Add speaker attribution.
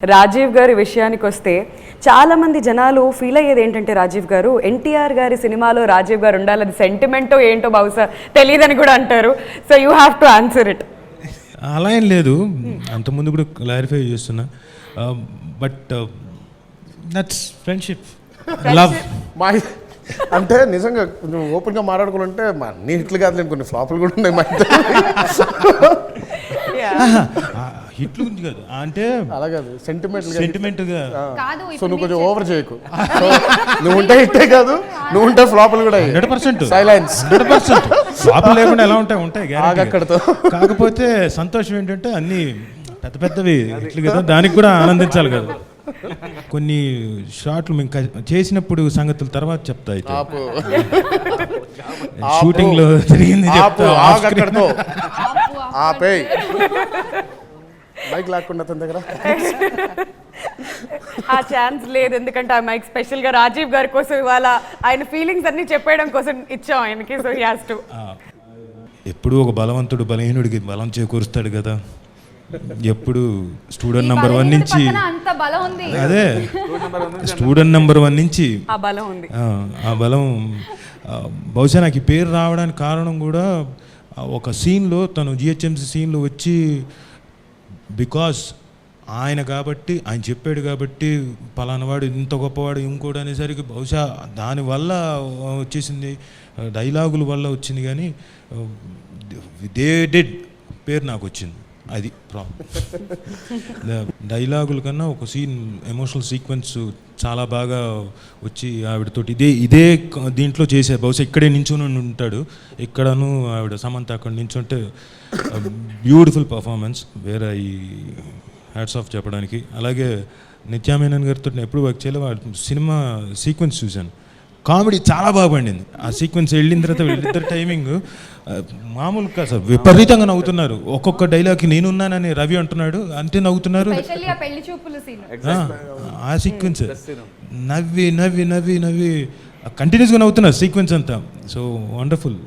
Speaker 1: రాజీవ్ గారి విషయానికి వస్తే చాలామంది జనాలు ఫీల్ అయ్యేది ఏంటంటే రాజీవ్ గారు ఎన్టీఆర్ గారి సినిమాలో రాజీవ్ గారు ఉండాలి, అది సెంటిమెంటో ఏంటో బహుశా తెలియదని కూడా అంటారు. So you have to answer it.
Speaker 2: అలా ఏం లేదు, అంతకుముందు కూడా క్లారిఫై చేస్తున్నా. But that's friendship, love.
Speaker 3: మా అంటే నిజంగా కొంచెం ఓపెన్గా మాట్లాడుకోవాలంటే మా అన్ని హిట్లు కాదు, నేను కొన్ని ఫ్లాపులు కూడా ఉన్నాయి మా
Speaker 2: హిట్లు గురించి కాదు, అంటే
Speaker 3: అలా కాదు,
Speaker 2: సెంటిమెంట్గా.
Speaker 3: సో నువ్వు కొంచెం ఓవర్ చేయకు. నువ్వు ఉంటే హిట్టే కాదు, నువ్వు ఉంటే ఫ్లాపులు కూడా
Speaker 2: 100%
Speaker 3: సైలెన్స్.
Speaker 2: 100% ఫ్లాపులు లేకుండా ఎలా ఉంటాయి
Speaker 3: అక్కడితో.
Speaker 2: కాకపోతే సంతోషం ఏంటంటే అన్ని పెద్ద పెద్దవి హిట్లు కదా, దానికి కూడా ఆనందించాలి కదా. కొన్ని షాట్లు మేము చేసినప్పుడు సంగతుల తర్వాత చెప్తా. అయితే షూటింగ్ లో జరిగింది చెప్తా.
Speaker 3: మైక్ లాక్కుండా అతని దగ్గర
Speaker 1: ఆ ఛాన్స్ లేదు, ఎందుకంటే ఆ మైక్ స్పెషల్ గా రాజీవ్ గారి కోసం ఇవాళ ఆయన ఫీలింగ్స్ అన్ని చెప్పేయడం కోసం ఇచ్చాం ఆయనకి. So he has to.
Speaker 2: ఎప్పుడు ఒక బలవంతుడు బలహీనుడికి బలం చేకూరుస్తాడు కదా. ఎప్పుడు స్టూడెంట్ నెంబర్ 1 నుంచి, అదే స్టూడెంట్ నెంబర్ 1 నుంచి
Speaker 1: ఆ బలం ఉంది.
Speaker 2: ఆ బలం బహుశా నాకు ఈ పేరు రావడానికి కారణం కూడా ఒక సీన్లో, తను జిహెచ్ఎంసీ సీన్లో వచ్చి, బికాస్ ఆయన కాబట్టి, ఆయన చెప్పాడు కాబట్టి పలానావాడు ఇంత గొప్పవాడు ఇంకోటి అనేసరికి బహుశా దానివల్ల వచ్చేసింది, డైలాగుల వల్ల వచ్చింది. కానీ దే డిడ్ పేరు నాకు వచ్చింది, అది ప్రాబ్లం. డైలాగుల కన్నా ఒక సీన్, ఎమోషనల్ సీక్వెన్స్ చాలా బాగా వచ్చి ఆవిడతోటి ఇదే దీంట్లో చేసే, బహుశా ఇక్కడే నించుని ఉంటాడు, ఇక్కడను ఆవిడ సమంత అక్కడ నించుంటే బ్యూటిఫుల్ పర్ఫార్మెన్స్, వేరే ఈ హ్యాట్స్ ఆఫ్ చెప్పడానికి. అలాగే నిత్యామేనన్ గారితో ఎప్పుడు వర్క్ చేయలేదు, సినిమా సీక్వెన్స్ చూశాను, కామెడీ చాలా బాగా పండింది. ఆ సీక్వెన్స్ వెళ్ళిన తర్వాత వీళ్ళిద్దరు టైమింగ్ మామూలు కాదు సార్, విపరీతంగా నవ్వుతున్నారు. ఒక్కొక్క డైలాగ్కి నేనున్నానని రవి అంటున్నాడు, అంతే నవ్వుతున్నారు. ఆ సీక్వెన్స్ నవ్వి నవ్వి నవ్వి నవ్వి కంటిన్యూస్గా నవ్వుతున్నారు సీక్వెన్స్ అంతా. So wonderful.